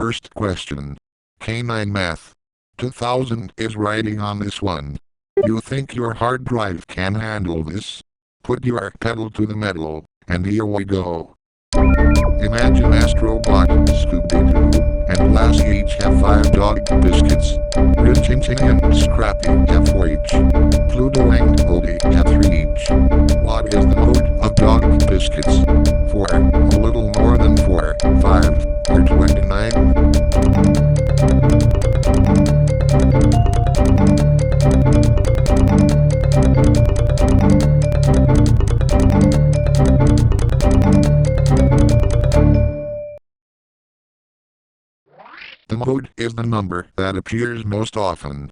First question. K9 Math. 2000 is writing on this one. You think your hard drive can handle this? Put your pedal to the metal, and here we go. Imagine Astrobot, Scooby-Doo, and Lassie each have 5 dog biscuits. Rin-Tin-Tin and Scrappy have 4 each. Pluto and Odie have 3 each. What is the mode of dog biscuits? 4, a little more than 4, 5, or 29? The mode is the number that appears most often.